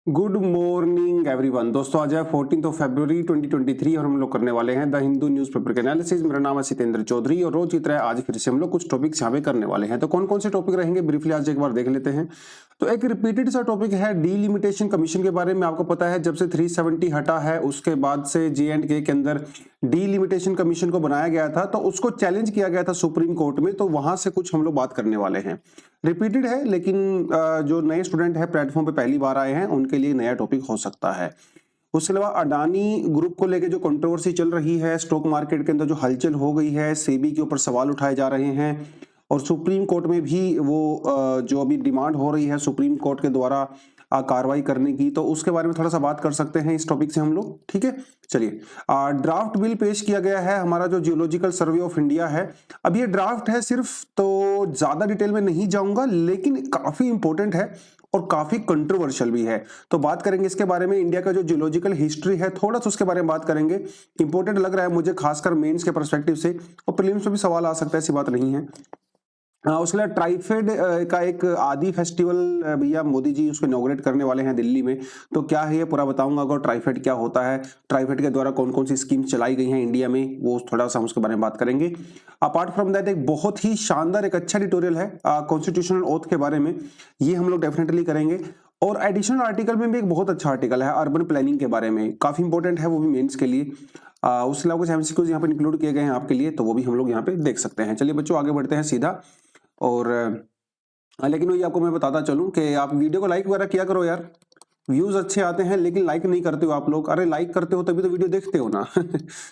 Good morning everyone. दोस्तों आज है 14 फरवरी 2023 और हम लोग करने वाले हैं द हिंदू न्यूज़पेपर के एनालिसिस। मेरा नाम है सितेंद्र चौधरी और रोज की तरह आज फिर से हम लोग कुछ टॉपिक्स यहाँ पे करने वाले हैं। तो कौन कौन से टॉपिक रहेंगे ब्रीफली आज एक बार देख लेते हैं। तो एक रिपीटेड सा टॉपिक है डीलिमिटेशन कमीशन के बारे में। आपको पता है जब से 370 हटा है उसके बाद से J&K के अंदर डीलिमिटेशन कमीशन को बनाया गया था, तो उसको चैलेंज किया गया था सुप्रीम कोर्ट में। तो वहां से कुछ हम लोग बात करने वाले हैं। रिपीटेड है लेकिन जो नए स्टूडेंट है प्लेटफॉर्म पे पहली बार आए हैं उनके लिए नया टॉपिक हो सकता है। उसके अलावा अडानी ग्रुप को लेके जो कंट्रोवर्सी चल रही है, स्टॉक मार्केट के अंदर जो हलचल हो गई है, सेबी के ऊपर सवाल उठाए जा रहे हैं और सुप्रीम कोर्ट में भी वो जो अभी डिमांड हो रही है सुप्रीम कोर्ट के द्वारा कार्रवाई करने की, तो उसके बारे में थोड़ा सा बात कर सकते हैं इस टॉपिक से हम लोग। ठीक है, चलिए। ड्राफ्ट बिल पेश किया गया है, हमारा जो जियोलॉजिकल सर्वे ऑफ इंडिया है। अब ये ड्राफ्ट है सिर्फ, तो ज्यादा डिटेल में नहीं जाऊंगा, लेकिन काफी इंपॉर्टेंट है और काफी कंट्रोवर्शियल भी है। तो बात करेंगे इसके बारे में। इंडिया का जो जियोलॉजिकल हिस्ट्री है थोड़ा सा उसके बारे में बात करेंगे। इंपॉर्टेंट लग रहा है मुझे खासकर मेंस के पर्सपेक्टिव से, और प्रीलिम्स में भी सवाल आ सकता है, ऐसी बात नहीं है। उसके लिए ट्राइफेड का एक आदि फेस्टिवल भैया मोदी जी उसको इनॉग्रेट करने वाले हैं दिल्ली में। तो क्या है ये पूरा बताऊंगा। अगर ट्राइफेड क्या होता है, ट्राइफेड के द्वारा कौन कौन सी स्कीम्स चलाई गई हैं इंडिया में, वो थोड़ा सा हम उसके बारे में बात करेंगे। अपार्ट फ्रॉम दैट एक बहुत ही शानदार एक अच्छा ट्यूटोरियल है कॉन्स्टिट्यूशनल ओथ के बारे में, ये हम लोग डेफिनेटली करेंगे। और एडिशनल आर्टिकल में भी एक बहुत अच्छा आर्टिकल है अर्बन प्लानिंग के बारे में, काफी इंपॉर्टेंट है वो भी मेंस के लिए। उसके अलावा कुछ एमसीक्यूज यहाँ पे इंक्लूड किए गए हैं आपके लिए, तो वो भी हम लोग यहाँ पे देख सकते हैं। चलिए बच्चों आगे बढ़ते हैं सीधा। और लेकिन वही आपको मैं बताता चलूं कि आप वीडियो को लाइक वगैरह किया करो यार। व्यूज अच्छे आते हैं लेकिन लाइक नहीं करते हो आप लोग। अरे लाइक करते हो तभी तो वीडियो देखते हो ना।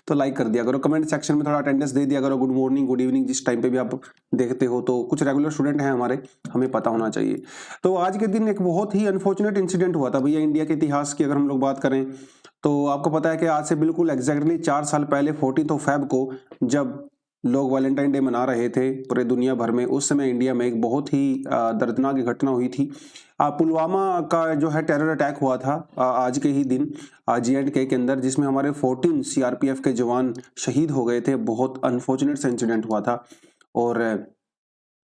तो लाइक कर दिया करो, कमेंट सेक्शन में थोड़ा अटेंडेंस दे दिया करो। गुड मॉर्निंग गुड इवनिंग जिस टाइम पे भी आप देखते हो, तो कुछ रेगुलर स्टूडेंट हैं हमारे, हमें पता होना चाहिए। तो आज के दिन एक बहुत ही अनफॉर्चुनेट इंसिडेंट हुआ था भैया इंडिया के इतिहास की अगर हम लोग बात करें तो। आपको पता है कि आज से बिल्कुल एग्जैक्टली 4 साल पहले 14 फेब को जब लोग वैलेंटाइन डे मना रहे थे पूरे दुनिया भर में, उस समय इंडिया में एक बहुत ही दर्दनाक घटना हुई थी। पुलवामा का जो है टेरर अटैक हुआ था आज के ही दिन J&K के अंदर, जिसमें हमारे 14 सीआरपीएफ के जवान शहीद हो गए थे। बहुत अनफॉर्चुनेट सा इंसिडेंट हुआ था और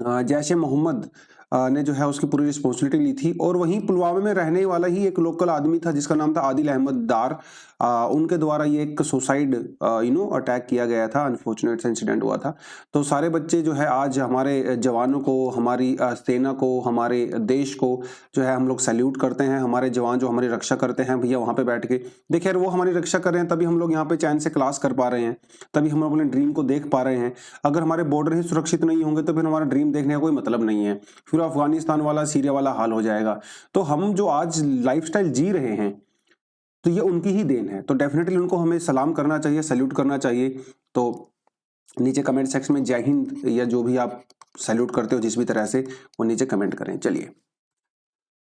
जैश ए मोहम्मद ने जो है उसकी पूरी रिस्पॉन्सिबिलिटी ली थी। और वहीं पुलवामा में रहने वाला ही एक लोकल आदमी था जिसका नाम था आदिल अहमद डार। उनके द्वारा ये एक सुसाइड अटैक किया गया था, अनफॉर्चुनेट सा इंसिडेंट हुआ था। तो सारे बच्चे जो है आज हमारे जवानों को, हमारी सेना को, हमारे देश को जो है हम लोग सैल्यूट करते हैं। हमारे जवान जो हमारी रक्षा करते हैं भैया वहां पे बैठ के, देखिए वो हमारी रक्षा कर रहे हैं तभी हम लोग यहाँ पे चैन से क्लास कर पा रहे हैं, तभी हम अपने ड्रीम को देख पा रहे हैं। अगर हमारे बॉर्डर ही सुरक्षित नहीं होंगे तो फिर हमारा ड्रीम देखने का कोई मतलब नहीं है, फिर अफगानिस्तान वाला सीरिया वाला हाल हो जाएगा। तो हम जो आज लाइफस्टाइल जी रहे हैं तो ये उनकी ही देन है, तो डेफिनेटली उनको हमें सलाम करना चाहिए, सैल्यूट करना चाहिए। तो नीचे कमेंट सेक्शन में जय हिंद या जो भी आप सैल्यूट करते हो जिस भी तरह से, वो नीचे कमेंट करें। चलिए।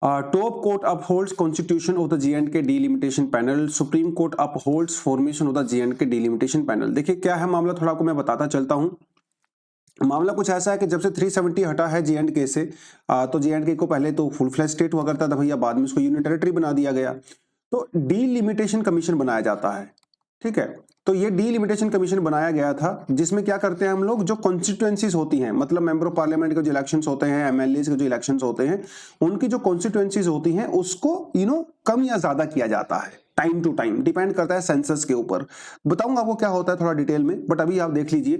Top court upholds constitution of the J&K delimitation panel, supreme court upholds formation of the J&K delimitation panel. देखिए क्या है मामला, थोड़ा आपको मैं बताता चलता हूं। मामला कुछ ऐसा है कि जब से 370 हटा है J&K से, तो J&K को पहले तो फुल फ्लैश स्टेट हुआ करता था भैया, बाद में उसको यूनियन टेरिटरी बना दिया गया। तो डीलिमिटेशन कमीशन बनाया जाता है, ठीक है। तो ये डीलिमिटेशन कमीशन बनाया गया था जिसमें क्या करते हैं हम लोग, जो कॉन्स्टिट्यूएंसीज होती हैं, मतलब मेंबर ऑफ पार्लियामेंट के जो इलेक्शंस होते हैं, एमएलए के जो इलेक्शंस होते हैं, उनकी जो कॉन्स्टिट्यूएंसीज होती हैं उसको कम या ज्यादा किया जाता है टाइम टू टाइम, डिपेंड करता है सेंसस के ऊपर। बताऊंगा आपको क्या होता है थोड़ा डिटेल में, बट अभी आप देख लीजिए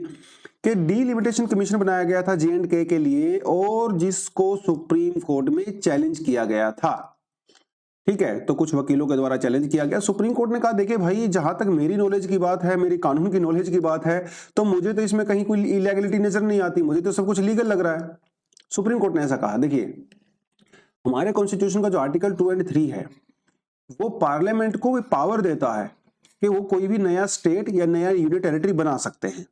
कि डीलिमिटेशन कमीशन बनाया गया था J&K के लिए और जिसको सुप्रीम कोर्ट में चैलेंज किया गया था, ठीक है। तो कुछ वकीलों के द्वारा चैलेंज किया गया। सुप्रीम कोर्ट ने कहा देखिए भाई, जहां तक मेरी नॉलेज की बात है, मेरी कानून की नॉलेज की बात है, तो मुझे तो इसमें कहीं कोई इलीगलिटी नजर नहीं आती, मुझे तो सब कुछ लीगल लग रहा है। सुप्रीम कोर्ट ने ऐसा कहा। देखिए हमारे कॉन्स्टिट्यूशन का जो आर्टिकल 2 और 3 है वो पार्लियामेंट को पावर देता है कि वो कोई भी नया स्टेट या नया यूनियन टेरिटरी बना सकते हैं,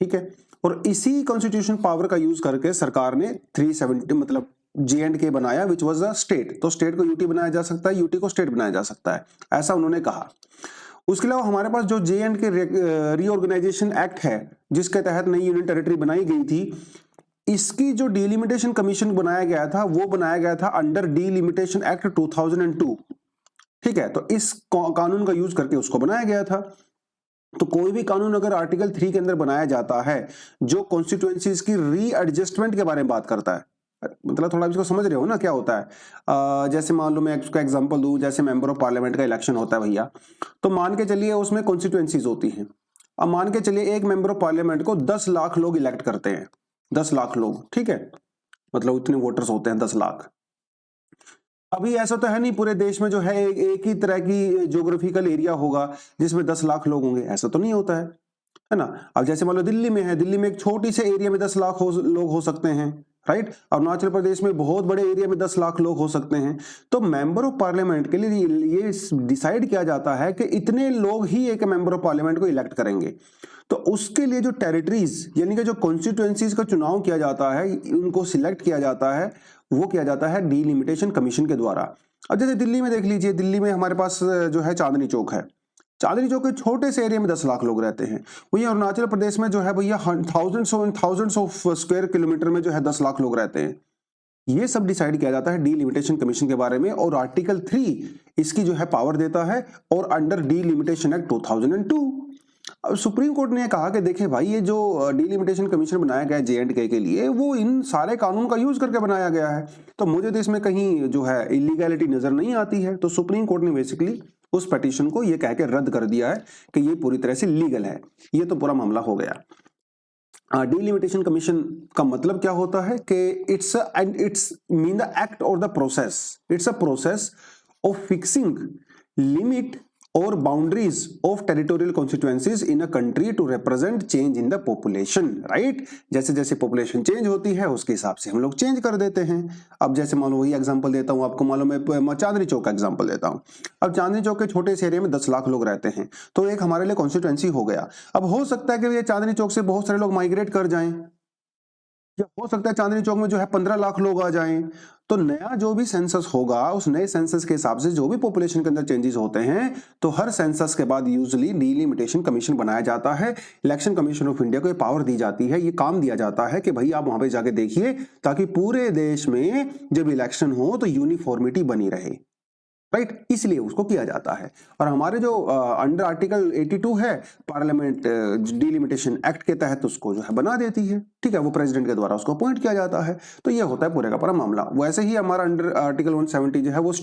ठीक है। और इसी कॉन्स्टिट्यूशन पावर का यूज करके सरकार ने 370 मतलब J&K बनाया, विच वॉज अ स्टेट। तो स्टेट को यूटी बनाया जा सकता है, यूटी को स्टेट बनाया जा सकता है, ऐसा उन्होंने कहा। उसके अलावा हमारे पास जो J&K रीऑर्गेनाइजेशन एक्ट है जिसके तहत नई यूनियन टेरिटरी बनाई गई थी, इसकी जो डिलिमिटेशन कमीशन बनाया गया था वो बनाया गया था अंडर डिलिमिटेशन एक्ट 2002, ठीक है। तो इस कानून का यूज करके उसको बनाया गया था। तो कोई भी कानून अगर आर्टिकल 3 के अंदर बनाया जाता है जो कॉन्स्टिट्यूएंसीज की रीएडजस्टमेंट के बारे में बात करता है, मतलब थोड़ा इसको समझ रहे हो ना क्या होता है। जैसे मान लो मैं इसका एग्जांपल दूं, जैसे मेंबर ऑफ पार्लियामेंट का इलेक्शन होता है भैया, तो मान के चलिए उसमें कॉन्स्टिट्यूएंसीज होती हैं। अब मान के चलिए एक मेंबर ऑफ पार्लियामेंट को 10 लाख लोग इलेक्ट करते हैं, 10 लाख लोग, ठीक है, मतलब उतने वोटर्स होते हैं 10 लाख। अभी ऐसा तो है नहीं पूरे देश में जो है एक ही तरह की ज्योग्राफिकल एरिया होगा जिसमें 10 लाख लोग होंगे, ऐसा तो नहीं होता है ना। अब जैसे मान लो दिल्ली में है, दिल्ली में एक छोटी से एरिया में 10 लाख लोग हो सकते हैं, राइट। अरुणाचल प्रदेश में बहुत बड़े एरिया में 10 लाख लोग हो सकते हैं। तो मेंबर ऑफ पार्लियामेंट के लिए ये डिसाइड किया जाता है कि इतने लोग ही एक मेंबर ऑफ पार्लियामेंट को इलेक्ट करेंगे। तो उसके लिए जो टेरिटरीज यानी कि जो कॉन्स्टिट्यूएंसीज का चुनाव किया जाता है, उनको सिलेक्ट किया जाता है, वो किया जाता है डिलिमिटेशन कमीशन के द्वारा। अब जैसे दिल्ली में देख लीजिए, दिल्ली में हमारे पास जो है चांदनी चौक है, चांदनी चौक के छोटे से एरिया में 10 लाख लोग रहते हैं। वही अरुणाचल प्रदेश में जो है भैया थाउजेंड्स ऑफ स्क्वायर किलोमीटर में जो है 10 लाख लोग रहते हैं। ये सब डिसाइड किया जाता है डिलिमिटेशन कमीशन के बारे में, और आर्टिकल 3 इसकी जो है पावर देता है, और अंडर डिलिमिटेशन एक्ट 2002। अब सुप्रीम कोर्ट ने कहा कि देखें भाई, ये जो डिलिमिटेशन कमीशन बनाया गया है J&K के लिए, वो इन सारे कानून का यूज करके बनाया गया है, तो मुझे तो इसमें कहीं जो है इलीगैलिटी नजर नहीं आती है। तो सुप्रीम कोर्ट ने बेसिकली उस पिटीशन को ये कह के रद्द कर दिया है कि ये पूरी तरह से लीगल है। ये तो पूरा मामला हो गया। डिलिमिटेशन कमीशन का मतलब क्या होता है कि इट्स मीन द एक्ट और the process, it's a process of fixing limit और boundaries of territorial constituencies in a country to represent change in the population, right. जैसे जैसे पॉपुलेशन चेंज होती है उसके हिसाब से हम लोग चेंज कर देते हैं। अब जैसे मान लो वही एग्जांपल देता हूं आपको, मान लो मैं चांदनी चौक का एग्जांपल देता हूं। अब चांदनी चौक के छोटे से एरिया में 10 लाख लोग रहते हैं, तो एक हमारे लिए कॉन्स्टिट्यूएंसी हो गया। अब हो सकता है कि ये चांदनी चौक से बहुत सारे लोग माइग्रेट कर जाएं, या हो सकता है चांदनी चौक में जो है 15 लाख लोग आ जाएं। तो नया जो भी सेंसस होगा, उस नए सेंसस के हिसाब से जो भी पॉपुलेशन के अंदर चेंजेस होते हैं, तो हर सेंसस के बाद यूजुअली डिलिमिटेशन कमीशन बनाया जाता है। इलेक्शन कमीशन ऑफ इंडिया को ये पावर दी जाती है, ये काम दिया जाता है कि भाई आप वहां पे जाके देखिए, ताकि पूरे देश में जब इलेक्शन हो तो यूनिफॉर्मिटी बनी रहे, राइट। इसलिए उसको किया जाता है। और हमारे जो अंडर आर्टिकल 82 है पार्लियामेंट डिलिमिटेशन एक्ट के तहत उसको जो है बना देती है, ठीक है, वो प्रेसिडेंट के द्वारा उसको अपॉइंट किया जाता है। तो ये होता है पूरे का पूरा मामला। वैसे ही हमारा अंडर आर्टिकल 170 जो है वो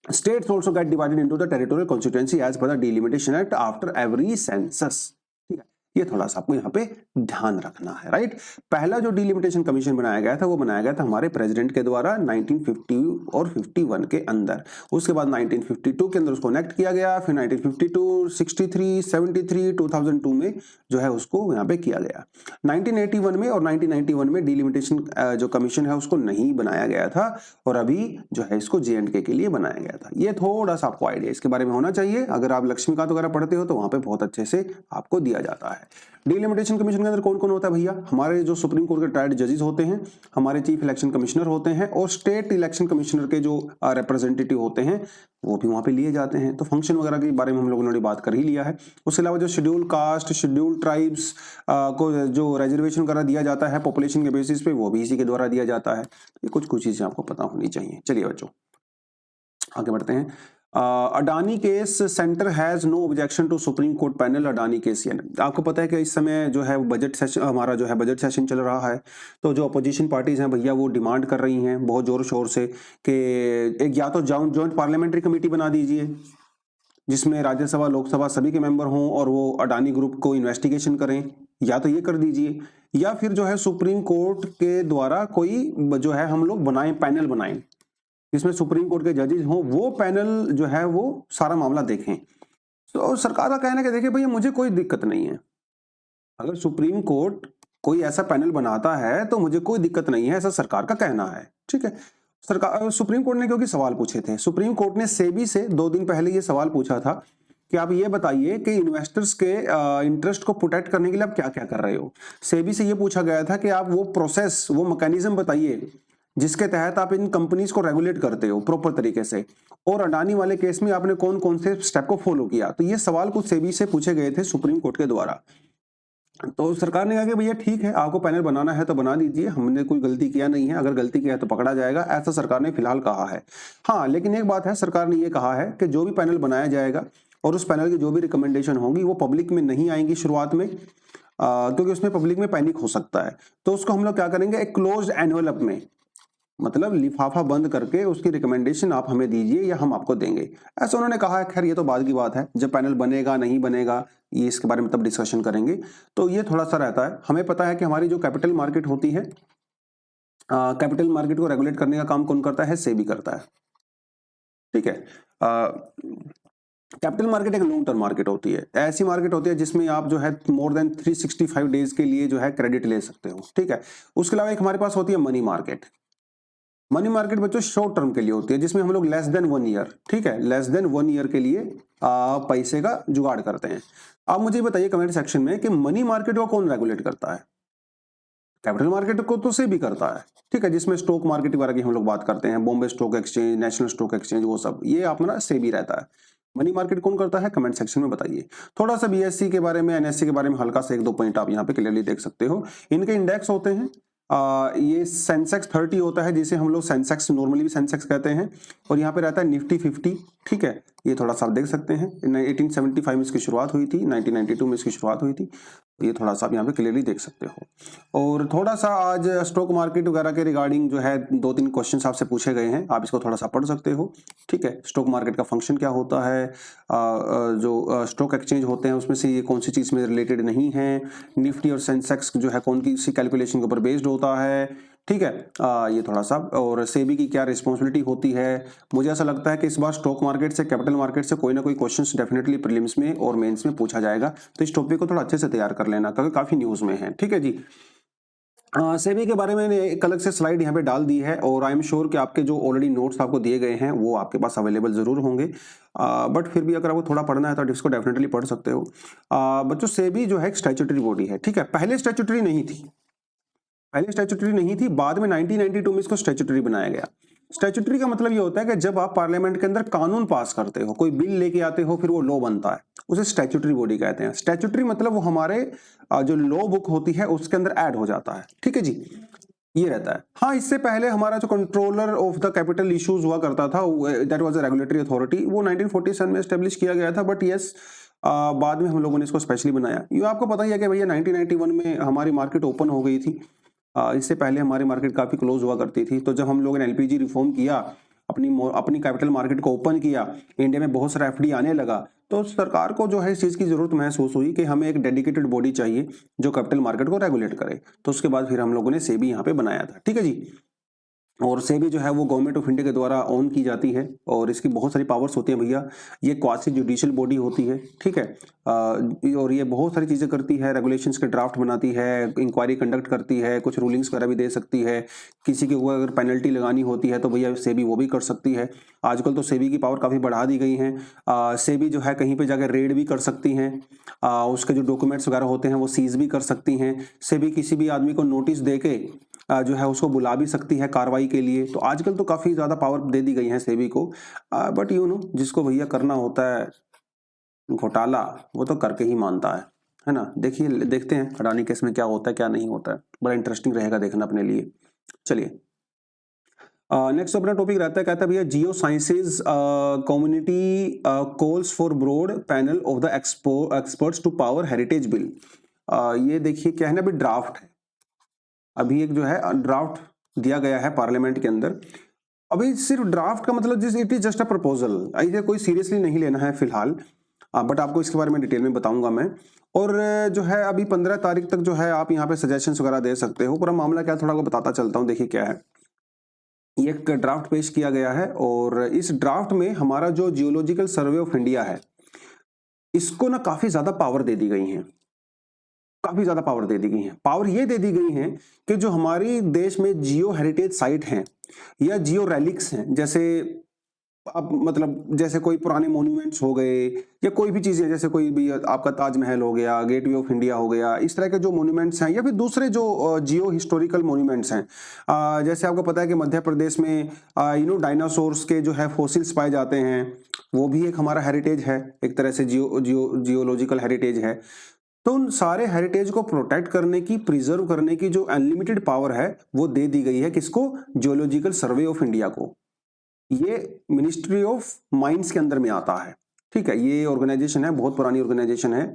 states also get divided into the territorial constituency as per the delimitation act after every census, ठीक है। ये थोड़ा सा आपको यहाँ पे ध्यान रखना है, राइट। पहला जो डिलिमिटेशन कमीशन बनाया गया था वो बनाया गया था हमारे प्रेसिडेंट के द्वारा 1950 और 51 के अंदर। उसके बाद 1952 के अंदर उसको इनेक्ट किया गया, फिर 1952, 63, 73, 2002 में जो है उसको यहाँ पे किया गया। 1981 में और 1991 में डिलिमिटेशन जो कमीशन है उसको नहीं बनाया गया था, और अभी जो है इसको J&K के लिए बनाया गया था। ये थोड़ा सा आपको आइडिया इसके बारे में होना चाहिए। अगर आप लक्ष्मीकांत वगैरह पढ़ते हो तो वहां पे बहुत अच्छे से आपको दिया जाता है। डिलिमिटेशन कमीशन के अंदर कौन कौन होता है भैया? हमारे जो सुप्रीम कोर्ट के रिटायर्ड जजेस होते हैं, हमारे चीफ इलेक्शन कमिश्नर होते हैं, और स्टेट इलेक्शन कमिश्नर के जो रिप्रेजेंटेटिव होते हैं वो भी वहां पे लिए जाते हैं। तो फंक्शन वगैरह के बारे में हम लोगों ने बात कर ही लिया है। उसके अलावा जो शेड्यूल कास्ट, शेड्यूल ट्राइब्स को जो रिजर्वेशन वगैरह दिया जाता है पॉपुलेशन के बेसिस पे, वो भी इसी के द्वारा दिया जाता है। ये कुछ चीजें आपको पता होनी चाहिए। चलिए बच्चों आगे बढ़ते हैं। Adani case, centre has no objection to supreme court panel Adani case. आपको पता है कि इस समय जो है बजट सेशन, हमारा जो है बजट सेशन चल रहा है, तो जो अपोजिशन पार्टीज हैं भैया वो डिमांड कर रही हैं बहुत जोर शोर से कि एक या तो जॉइंट पार्लियामेंट्री कमेटी बना दीजिए जिसमें राज्यसभा लोकसभा सभी के मेंबर हों और वो अडानी ग्रुप को इन्वेस्टिगेशन करें, या तो ये कर दीजिए, या फिर जो है सुप्रीम कोर्ट के द्वारा कोई जो है हम लोग बनाएं, पैनल बनाएं जिसमें सुप्रीम कोर्ट के जजेस हों, वो पैनल जो है वो सारा मामला देखें। तो सरकार का कहना है कि देखिए भैया मुझे कोई दिक्कत नहीं है, अगर सुप्रीम कोर्ट कोई ऐसा पैनल बनाता है तो मुझे कोई दिक्कत नहीं है, ऐसा सरकार का कहना है, ठीक है। सरकार, सुप्रीम कोर्ट ने क्योंकि सवाल पूछे थे, सुप्रीम कोर्ट ने सेबी से 2 दिन पहले ये सवाल पूछा था कि आप ये बताइए कि इन्वेस्टर्स के इंटरेस्ट को प्रोटेक्ट करने के लिए आप क्या क्या कर रहे हो। सेबी से ये पूछा गया था कि आप वो प्रोसेस, वो मैकेनिज्म बताइए जिसके तहत आप इन कंपनीज को रेगुलेट करते हो प्रॉपर तरीके से, और अडानी वाले केस में आपने कौन कौन से स्टेप को फॉलो किया। तो ये सवाल कुछ सेबी से पूछे गए थे सुप्रीम कोर्ट के द्वारा। तो सरकार ने कहा कि भैया ठीक है, आपको पैनल बनाना है तो बना दीजिए, हमने कोई गलती किया नहीं है, अगर गलती किया है तो पकड़ा जाएगा, ऐसा सरकार ने फिलहाल कहा है। हाँ, लेकिन एक बात है, सरकार ने ये कहा है कि जो भी पैनल बनाया जाएगा और उस पैनल की जो भी रिकमेंडेशन होंगी वो पब्लिक में नहीं आएंगी शुरुआत में, क्योंकि उसमें पब्लिक में पैनिक हो सकता है। तो उसको हम लोग क्या करेंगे, एक क्लोज्ड एनवेलप में, मतलब लिफाफा बंद करके उसकी रिकमेंडेशन आप हमें दीजिए या हम आपको देंगे, ऐसा उन्होंने कहा है। खैर ये तो बाद की बात है, जब पैनल बनेगा नहीं बनेगा ये इसके बारे में तब डिस्कशन करेंगे। तो ये थोड़ा सा रहता है। हमें पता है कि हमारी जो कैपिटल मार्केट होती है, कैपिटल मार्केट को रेगुलेट करने का काम कौन करता है, सेबी करता है। ठीक है, कैपिटल मार्केट एक लॉन्ग टर्म मार्केट होती है, ऐसी मार्केट होती है जिसमें आप जो है मोर देन 365 डेज के लिए जो है क्रेडिट ले सकते हो। ठीक है, उसके अलावा एक हमारे पास होती है मनी मार्केट। मनी मार्केट बच्चों शॉर्ट टर्म के लिए होती है, जिसमें हम लोग लेस देन 1 ईयर, ठीक है, लेस देन 1 ईयर के लिए पैसे का जुगाड़ करते हैं। आप मुझे बताइए कमेंट सेक्शन में कि मनी मार्केट को कौन रेगुलेट करता है। कैपिटल मार्केट को तो सेबी करता है, ठीक है, जिसमें स्टॉक मार्केट वगैरह की हम लोग बात करते हैं, Bombay stock exchange, national stock exchange, वो सब ये अपना सेबी रहता है। मनी मार्केट कौन करता है, कमेंट सेक्शन में बताइए। थोड़ा सा बीएससी के बारे में, एनएससी के बारे में हल्का से 1-2 पॉइंट आप यहाँ पे क्लियरली देख सकते हो। इनके इंडेक्स होते हैं, ये सेंसेक्स 30 होता है, जिसे हम लोग सेंसेक्स नॉर्मली भी सेंसेक्स कहते हैं, और यहाँ पे रहता है निफ्टी 50। ठीक है, ये थोड़ा सा आप देख सकते हैं, 1875 में इसकी शुरुआत हुई थी, 1992 में इसकी शुरुआत हुई थी। ये थोड़ा सा आप यहाँ पे क्लियरली देख सकते हो। और थोड़ा सा आज स्टॉक मार्केट वगैरह के रिगार्डिंग जो है 2-3 क्वेश्चंस आपसे पूछे गए हैं, आप इसको थोड़ा सा पढ़ सकते हो। ठीक है, स्टॉक मार्केट का फंक्शन क्या होता है, जो स्टॉक एक्सचेंज होते हैं उसमें से ये कौन सी चीज़ में रिलेटेड नहीं है, निफ्टी और सेंसेक्स जो है कौन सी कैलकुलेशन के ऊपर बेस्ड होता है। ठीक है, ये थोड़ा सा, और सेबी की क्या रिस्पॉन्सिबिलिटी होती है। मुझे ऐसा लगता है कि इस बार स्टॉक मार्केट से, कैपिटल मार्केट से कोई ना कोई क्वेश्चंस डेफिनेटली प्रीलिम्स में और मेंस में पूछा जाएगा, तो इस टॉपिक को थोड़ा अच्छे से तैयार कर लेना, क्योंकि काफी न्यूज में है। ठीक है जी, सेबी के बारे में मैंने एक अलग से स्लाइड यहाँ पे डाल दी है, और आई एम श्योर कि आपके जो ऑलरेडी नोट्स आपको दिए गए हैं वो आपके पास अवेलेबल जरूर होंगे, बट फिर भी अगर आपको थोड़ा पढ़ना है तो इसको डेफिनेटली पढ़ सकते हो। बच्चों, सेबी जो है एक स्टैट्यूटरी बॉडी है। ठीक है, पहले स्टैट्यूटरी नहीं थी, बाद में 1992 में इसको स्टैट्यूटरी बनाया गया। स्टैट्यूटरी का मतलब ये होता है कि जब आप पार्लियामेंट के अंदर कानून पास करते हो, कोई बिल लेके आते हो, फिर वो लॉ बनता है, उसे स्टैट्यूटरी बॉडी कहते हैं। स्टैट्यूटरी मतलब वो हमारे जो लॉ बुक होती है उसके अंदर ऐड हो जाता है। ठीक है जी, ये रहता है। हाँ, इससे पहले हमारा जो controller of the capital issues हुआ करता था, that was a regulatory authority, वो 1947 में एस्टेब्लिश किया गया था, बट यस बाद में हम लोगों ने इसको स्पेशली बनाया। ये आपको पता ही है कि भैया 1991 में हमारी मार्केट ओपन हो गई थी। इससे पहले हमारी मार्केट काफ़ी क्लोज हुआ करती थी। तो जब हम लोगों ने एलपीजी रिफॉर्म किया, अपनी कैपिटल मार्केट को ओपन किया, इंडिया में बहुत सारा एफडी आने लगा, तो सरकार को जो है इस चीज़ की ज़रूरत महसूस हुई कि हमें एक डेडिकेटेड बॉडी चाहिए जो कैपिटल मार्केट को रेगुलेट करे। तो उसके बाद फिर हम लोगों ने सेबी यहाँ पे बनाया था। ठीक है जी, और सेबी जो है वो गवर्नमेंट ऑफ इंडिया के द्वारा ऑन की जाती है, और इसकी बहुत सारी पावर्स होती हैं भैया। ये क्वासी जुडिशियल बॉडी होती है। ठीक है, और ये बहुत सारी चीज़ें करती है, रेगुलेशंस के ड्राफ्ट बनाती है, इंक्वायरी कंडक्ट करती है, कुछ रूलिंग्स वगैरह भी दे सकती है। किसी के ऊपर अगर पेनल्टी लगानी होती है तो भैया सेबी वो भी कर सकती है। आजकल तो सेबी की पावर काफ़ी बढ़ा दी गई हैं। सेबी जो है कहीं पर जाकर रेड भी कर सकती हैं, उसके जो डॉक्यूमेंट्स वगैरह होते हैं वो सीज भी कर सकती हैं। सेबी किसी भी आदमी को नोटिस दे के जो है उसको बुला भी सकती है कार्रवाई के लिए। तो आजकल तो काफ़ी ज़्यादा पावर दे दी गई है सेबी को, बट जिसको भैया करना होता है घोटाला, वो तो करके ही मानता है ना। देखते हैं अडानी केस में क्या होता है क्या नहीं होता है, बड़ा इंटरेस्टिंग रहेगा देखना अपने लिए। चलिए, नेक्स्ट अपना टॉपिक रहता है, कहता है भैया geo sciences community calls for broad panel of the experts to power heritage bill. ये देखिए क्या है ना, अभी ड्राफ्ट है, अभी एक जो है ड्राफ्ट दिया गया है पार्लियामेंट के अंदर। अभी सिर्फ ड्राफ्ट का मतलब it is just a proposal, इसे कोई सीरियसली नहीं लेना है फिलहाल, बट आपको इसके बारे में डिटेल में बताऊंगा मैं। और जो है अभी 15 तारीख तक जो है आप यहाँ पे सजेशंस वगैरह दे सकते हो। पूरा मामला क्या थोड़ा को बताता चलता हूँ। देखिए क्या है, ये एक ड्राफ्ट पेश किया गया है, और इस ड्राफ्ट में हमारा जो जियोलॉजिकल सर्वे ऑफ इंडिया है, इसको ना काफी ज्यादा पावर दे दी गई है, काफी ज्यादा पावर दे दी गई है। पावर ये दे दी गई है कि जो हमारी देश में जियो हेरिटेज साइट हैं या जियो रेलिक्स हैं, जैसे अब मतलब जैसे कोई पुराने मॉन्यूमेंट्स हो गए या कोई भी चीजें, जैसे कोई भी आपका ताजमहल हो गया, गेटवे ऑफ इंडिया हो गया, इस तरह के जो मॉन्यूमेंट्स हैं, या फिर दूसरे जो जियो हिस्टोरिकल मॉन्यूमेंट्स हैं, जैसे आपको पता है कि मध्य प्रदेश में डायनासोर्स के जो है फॉसिल्स पाए जाते हैं, वो भी एक हमारा हेरिटेज है, एक तरह से जियोलॉजिकल हेरिटेज है। तो उन सारे हेरिटेज को प्रोटेक्ट करने की, प्रिजर्व करने की जो अनलिमिटेड पावर है वो दे दी गई है किसको, जियोलॉजिकल सर्वे ऑफ इंडिया को। ये मिनिस्ट्री ऑफ माइंस के अंदर में आता है। ठीक है, ये ऑर्गेनाइजेशन है, बहुत पुरानी ऑर्गेनाइजेशन है,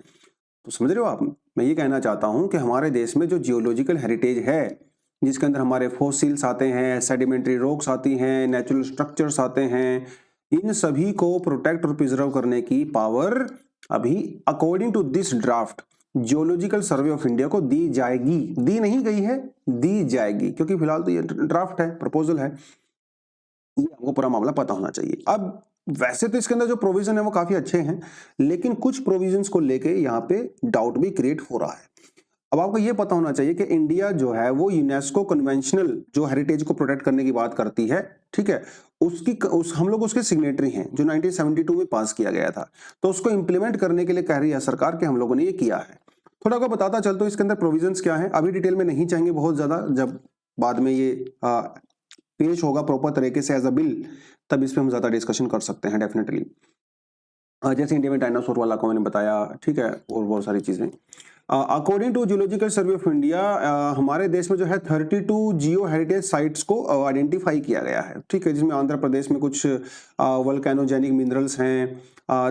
तो समझ रहे हो आप। मैं ये कहना चाहता हूं कि हमारे देश में जो जियोलॉजिकल हेरिटेज है, जिसके अंदर हमारे फॉसिल्स आते हैं, सेडिमेंट्री रॉक्स आती हैं, नेचुरल स्ट्रक्चर्स आते हैं, इन सभी को प्रोटेक्ट और प्रिजर्व करने की पावर अभी according to this draft geological survey of India को दी जाएगी। दी नहीं गई है, दी जाएगी, क्योंकि फिलहाल तो ये ड्राफ्ट है, प्रपोजल है। ये हमको पूरा मामला पता होना चाहिए। अब वैसे तो इसके अंदर जो प्रोविजन है वो काफी अच्छे हैं, लेकिन कुछ प्रोविजंस को लेके यहाँ पे डाउट भी क्रिएट हो रहा है। अब आपको ये पता होना चाहिए कि इंडिया जो है वो यूनेस्को कन्वेंशनल जो हेरिटेज को प्रोटेक्ट करने की बात करती है, ठीक है, हम लोग उसके सिग्नेटरी हैं, जो 1972 में पास किया गया था। तो उसको इंप्लीमेंट करने के लिए कह रही है सरकार कि हम लोगों ने ये किया है। थोड़ा को बताता चलता हूं इसके अंदर प्रोविजंस क्या है। अभी डिटेल में नहीं चाहेंगे बहुत ज्यादा, जब बाद में ये पेश होगा प्रॉपर तरीके से एज अ बिल, तब इस पे हम ज्यादा डिस्कशन कर सकते हैं डेफिनेटली। जैसे इंडिया में डायनासोर वाला को मैंने बताया, ठीक है, और बहुत सारी चीजें। According to geological survey of India हमारे देश में जो है 32 जियो हेरिटेज साइट्स को आइडेंटिफाई किया गया है, ठीक है, जिसमें आंध्र प्रदेश में कुछ वोल्केनोजेनिक मिनरल्स हैं,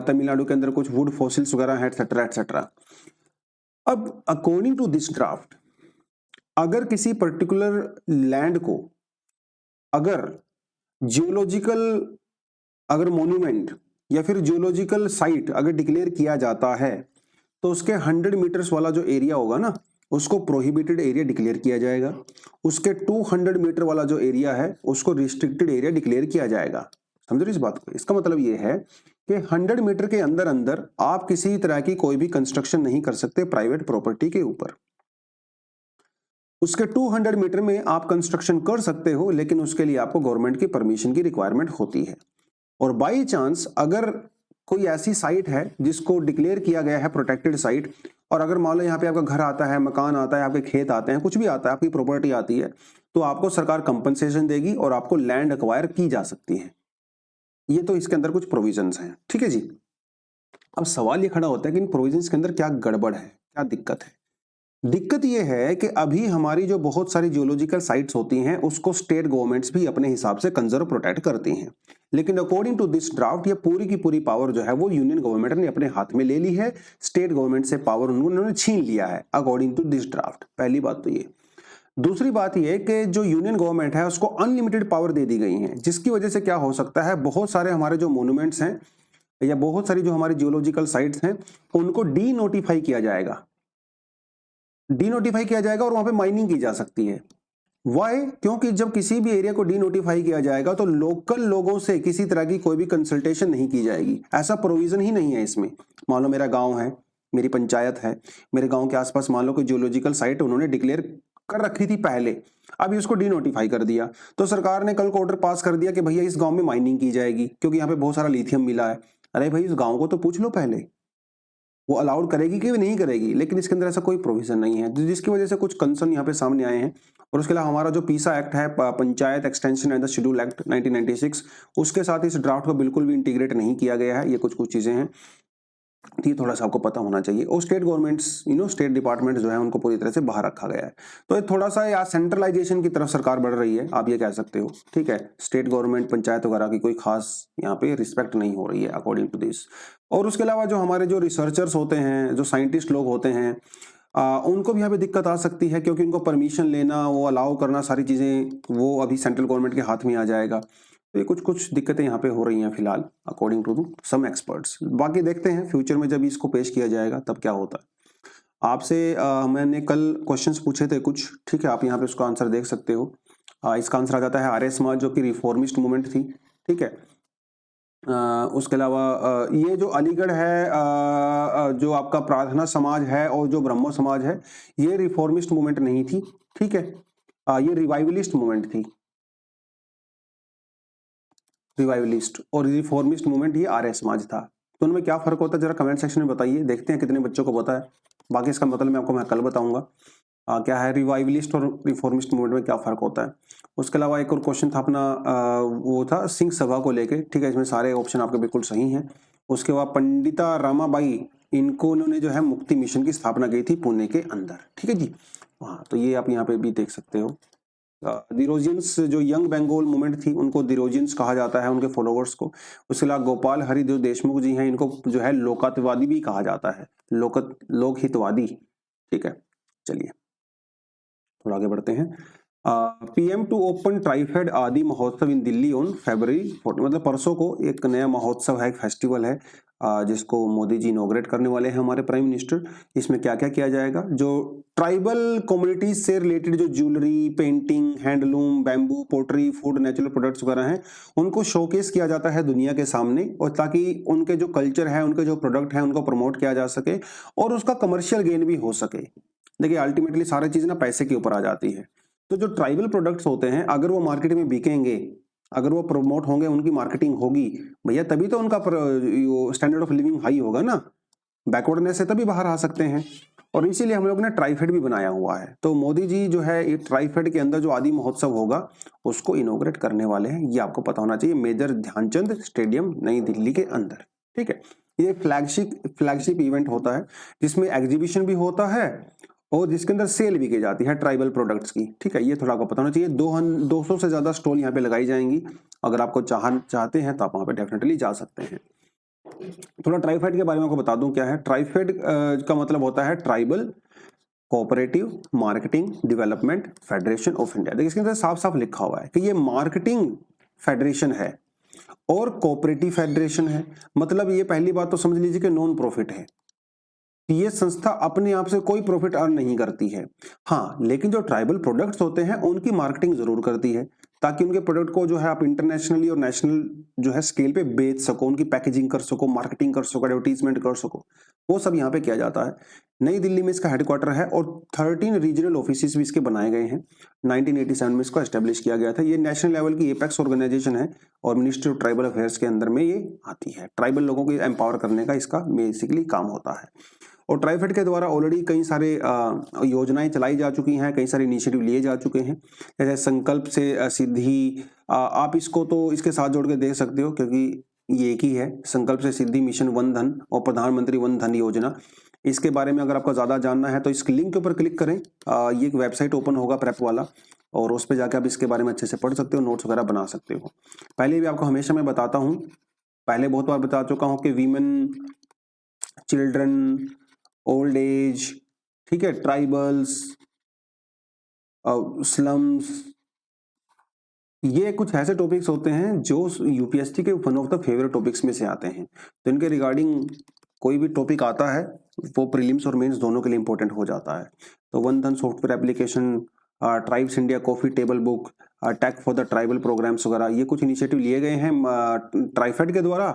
तमिलनाडु के अंदर कुछ वुड फॉसिल्स वगैरह हैं, एटसेट्रा एटसेट्रा। अब अकॉर्डिंग टू दिस ड्राफ्ट, अगर किसी पर्टिकुलर लैंड को अगर जियोलॉजिकल अगर मोन्यूमेंट या फिर जियोलॉजिकल साइट अगर डिक्लेयर किया जाता है, तो उसके 100 मीटर्स वाला जो एरिया होगा ना, उसको प्रोहिबिटेड एरिया डिक्लेयर किया जाएगा। उसके 200 मीटर वाला जो एरिया है उसको रिस्ट्रिक्टेड एरिया डिक्लेयर किया जाएगा। समझ रहे इस बात को? इसका मतलब ये है कि 100 मीटर के अंदर अंदर आप किसी तरह की कोई भी कंस्ट्रक्शन नहीं कर सकते प्राइवेट प्रॉपर्टी के ऊपर। उसके 200 मीटर में आप कंस्ट्रक्शन कर सकते हो, लेकिन उसके लिए आपको गवर्नमेंट की परमिशन की रिक्वायरमेंट होती है। और बाई चांस अगर कोई ऐसी साइट है जिसको डिक्लेयर किया गया है प्रोटेक्टेड साइट, और अगर मान लो यहाँ पे आपका घर आता है, मकान आता है, आपके खेत आते हैं, कुछ भी आता है, आपकी प्रॉपर्टी आती है, तो आपको सरकार कंपनसेशन देगी और आपको लैंड एक्वायर की जा सकती है। ये तो इसके अंदर कुछ प्रोविजंस हैं, ठीक है जी। अब सवाल ये खड़ा होता है कि इन प्रोविजंस के अंदर क्या गड़बड़ है, क्या दिक्कत है? दिक्कत यह है कि अभी हमारी जो बहुत सारी जियोलॉजिकल साइट्स होती हैं उसको स्टेट गवर्नमेंट्स भी अपने हिसाब से कंजर्व प्रोटेक्ट करती हैं, लेकिन अकॉर्डिंग टू दिस ड्राफ्ट ये पूरी की पूरी पावर जो है वो यूनियन गवर्नमेंट ने अपने हाथ में ले ली है। स्टेट गवर्नमेंट से पावर उन्होंने छीन लिया है अकॉर्डिंग टू दिस ड्राफ्ट। पहली बात तो ये। दूसरी बात यह कि जो यूनियन गवर्नमेंट है उसको अनलिमिटेड पावर दे दी गई है, जिसकी वजह से क्या हो सकता है, बहुत सारे हमारे जो मोन्यूमेंट्स हैं या बहुत सारी जो हमारी जियोलॉजिकल साइट्स हैं उनको डी नोटिफाई किया जाएगा, और वहां पे माइनिंग की जा सकती है। वाई? क्योंकि जब किसी भी एरिया को डी नोटिफाई किया जाएगा तो लोकल लोगों से किसी तरह की कोई भी कंसल्टेशन नहीं की जाएगी, ऐसा प्रोविजन ही नहीं है इसमें। मान लो मेरा गांव है, मेरी पंचायत है, मेरे गांव के आसपास मान लो कोई जियोलॉजिकल साइट उन्होंने डिक्लेयर कर रखी थी पहले, अभी उसको डी नोटिफाई कर दिया, तो सरकार ने कल को ऑर्डर पास कर दिया कि भैया इस गांव में माइनिंग की जाएगी क्योंकि यहाँ पे बहुत सारा लिथियम मिला है। अरे भाई, इस गांव को तो पूछ लो पहले, वो अलाउड करेगी कि नहीं करेगी, लेकिन इसके अंदर ऐसा कोई प्रोविजन नहीं है, जिसकी वजह से कुछ कंसर्न यहाँ पे सामने आए हैं। और उसके अलावा हमारा जो पीसा एक्ट है, panchayat extension and the schedule act 1996, उसके साथ इस ड्राफ्ट को बिल्कुल भी इंटीग्रेट नहीं किया गया है। ये कुछ चीजें हैं, ये थोड़ा सा आपको पता होना चाहिए। और स्टेट गवर्नमेंट्स स्टेट डिपार्टमेंट्स जो है उनको पूरी तरह से बाहर रखा गया है। तो ये थोड़ा सा या सेंट्रलाइजेशन की तरफ सरकार बढ़ रही है, आप ये कह सकते हो, ठीक है। स्टेट गवर्नमेंट पंचायत वगैरह की कोई खास यहाँ पे रिस्पेक्ट नहीं हो रही है अकॉर्डिंग टू दिस। और उसके अलावा जो हमारे जो रिसर्चर्स होते हैं, जो साइंटिस्ट लोग होते हैं, उनको भी यहाँ पे दिक्कत आ सकती है, क्योंकि उनको परमिशन लेना, वो अलाउ करना, सारी चीजें वो अभी सेंट्रल गवर्नमेंट के हाथ में आ जाएगा। तो ये कुछ दिक्कतें यहाँ पे हो रही हैं फिलहाल अकॉर्डिंग टू सम एक्सपर्ट्स। बाकी देखते हैं फ्यूचर में जब इसको पेश किया जाएगा तब क्या होता है। आपसे मैंने कल क्वेश्चंस पूछे थे कुछ, ठीक है, आप यहाँ पे उसका आंसर देख सकते हो। इसका आंसर आ जाता है आर्य समाज, जो कि रिफॉर्मिस्ट मूवमेंट थी, ठीक है। उसके अलावा ये जो अलीगढ़ है, जो आपका प्रार्थना समाज है और जो ब्रह्मो समाज है, ये रिफॉर्मिस्ट मूवमेंट नहीं थी, ठीक है, ये रिवाइवलिस्ट मूवमेंट थी। रिवाइवलिस्ट और रिफॉर्मिस्ट मूवमेंट ये आर्य समाज था। तो उनमें क्या फर्क होता है जरा कमेंट सेक्शन में बताइए, देखते हैं कितने बच्चों को पता है। बाकी इसका मतलब मैं कल बताऊंगा क्या है रिवाइवलिस्ट और रिफॉर्मिस्ट मूवमेंट में क्या फर्क होता है। उसके अलावा एक और क्वेश्चन था अपना, वो था सिंह सभा को लेके, ठीक है, इसमें सारे ऑप्शन आपके बिल्कुल सही हैं। उसके बाद पंडिता रामाबाई, उन्होंने जो है मुक्ति मिशन की स्थापना की थी पुणे के अंदर, ठीक है जी। हाँ, तो ये आप यहाँ पे भी देख सकते हो। दिरोजियंस जो यंग बंगाल मूवमेंट थी, उनको दिरोजियंस कहा जाता है, उनके फॉलोवर्स को। उसके अलावा गोपाल हरिदेव देशमुख जी हैं, इनको जो है लोकहितवादी भी कहा जाता है, लोकहितवादी, ठीक है, चलिए थोड़ा आगे बढ़ते हैं। पीएम टू ओपन ट्राइफेड आदि महोत्सव इन दिल्ली ऑन February 14, मतलब परसों को एक नया महोत्सव है, एक फेस्टिवल है जिसको मोदी जी इनॉग्रेट करने वाले हैं, हमारे प्राइम मिनिस्टर। इसमें क्या क्या किया जाएगा, जो ट्राइबल कम्युनिटीज से रिलेटेड जो jewellery, painting, handloom, bamboo, pottery, food, natural products वगैरह हैं, उनको शोकेस किया जाता है दुनिया के सामने, और ताकि उनके जो कल्चर है, उनके जो प्रोडक्ट है, उनको प्रमोट किया जा सके और उसका कमर्शियल गेन भी हो सके। देखिए अल्टीमेटली सारी चीज ना पैसे के ऊपर आ जाती है। तो जो ट्राइबल प्रोडक्ट्स होते हैं, अगर वो मार्केट में बिकेंगे, अगर वो प्रमोट होंगे, उनकी मार्केटिंग होगी भैया, तभी तो उनका स्टैंडर्ड ऑफ लिविंग हाई होगा ना। बैकवर्डनेस से तभी बाहर आ सकते हैं। और इसीलिए हम लोग ने ट्राइफेड भी बनाया हुआ है। तो मोदी जी जो है ये ट्राइफेड के अंदर जो आदि महोत्सव होगा उसको इनॉग्रेट करने वाले हैं, ये आपको पता होना चाहिए। मेजर ध्यानचंद स्टेडियम नई दिल्ली के अंदर, ठीक है। ये फ्लैगशिप इवेंट होता है जिसमें एग्जीबिशन भी होता है और जिसके अंदर सेल भी की जाती है ट्राइबल प्रोडक्ट्स की, ठीक है। ये थोड़ा आपको पता होना चाहिए। 200 से ज्यादा स्टॉल यहाँ पे लगाई जाएंगी। अगर आपको चाहते हैं तो आप वहाँ पे डेफिनेटली जा सकते हैं। थोड़ा ट्राइफेड के बारे में आपको बता दूं क्या है। ट्राइफेड का मतलब होता है tribal cooperative marketing development federation of India. देखिए इसके अंदर साफ साफ लिखा हुआ है कि ये मार्केटिंग फेडरेशन है और कोऑपरेटिव फेडरेशन है। मतलब ये पहली बात तो समझ लीजिए कि नॉन प्रॉफिट है। ये संस्था अपने आप से कोई प्रॉफिट अर्न नहीं करती है। हाँ, लेकिन जो ट्राइबल प्रोडक्ट्स होते हैं उनकी मार्केटिंग जरूर करती है, ताकि उनके प्रोडक्ट को जो है आप इंटरनेशनली और नेशनल जो है स्केल पे बेच सको, उनकी पैकेजिंग कर सको, मार्केटिंग कर सको, एडवर्टीजमेंट कर सको, वो सब यहाँ पे किया जाता है। नई दिल्ली में इसका हेडक्वार्टर है और 13 रीजनल ऑफिस भी इसके बनाए गए हैं। 1987 में इसको एस्टेब्लिश किया गया था। ये नेशनल लेवल की एपेक्स ऑर्गेनाइजेशन है और मिनिस्ट्री ऑफ ट्राइबल अफेयर्स के अंदर में ये आती है। ट्राइबल लोगों को एम्पावर करने का इसका बेसिकली काम होता है। और ट्राइफेड के द्वारा ऑलरेडी कई सारे योजनाएं चलाई जा चुकी हैं, कई सारे इनिशिएटिव लिए जा चुके हैं। जैसे संकल्प से सिद्धि, आप इसको तो इसके साथ जोड़ के देख सकते हो क्योंकि ये एक ही है। संकल्प से सिद्धि, मिशन वन धन और प्रधानमंत्री वन धन योजना, इसके बारे में अगर आपको ज्यादा जानना है तो इस लिंक के ऊपर क्लिक करें। ये एक वेबसाइट ओपन होगा प्रेप वाला, और उस पर जाके आप इसके बारे में अच्छे से पढ़ सकते हो, नोट्स वगैरह बना सकते हो। पहले भी आपको हमेशा मैं बताता हूँ, पहले बहुत बार बता चुका हूँ कि वीमेन, चिल्ड्रन, ओल्ड एज, ठीक है, ट्राइबल्स, स्लम्स, ये कुछ ऐसे टॉपिक्स होते हैं जो यूपीएससी के one of the favourite topics में से आते हैं। तो इनके रिगार्डिंग कोई भी टॉपिक आता है वो प्रीलिम्स और मेंस दोनों के लिए इंपॉर्टेंट हो जाता है। तो Van Dhan software application, tribes India coffee table book, tech for the tribal programs वगैरह, ये कुछ इनिशिएटिव लिए गए हैं ट्राइफेड के द्वारा।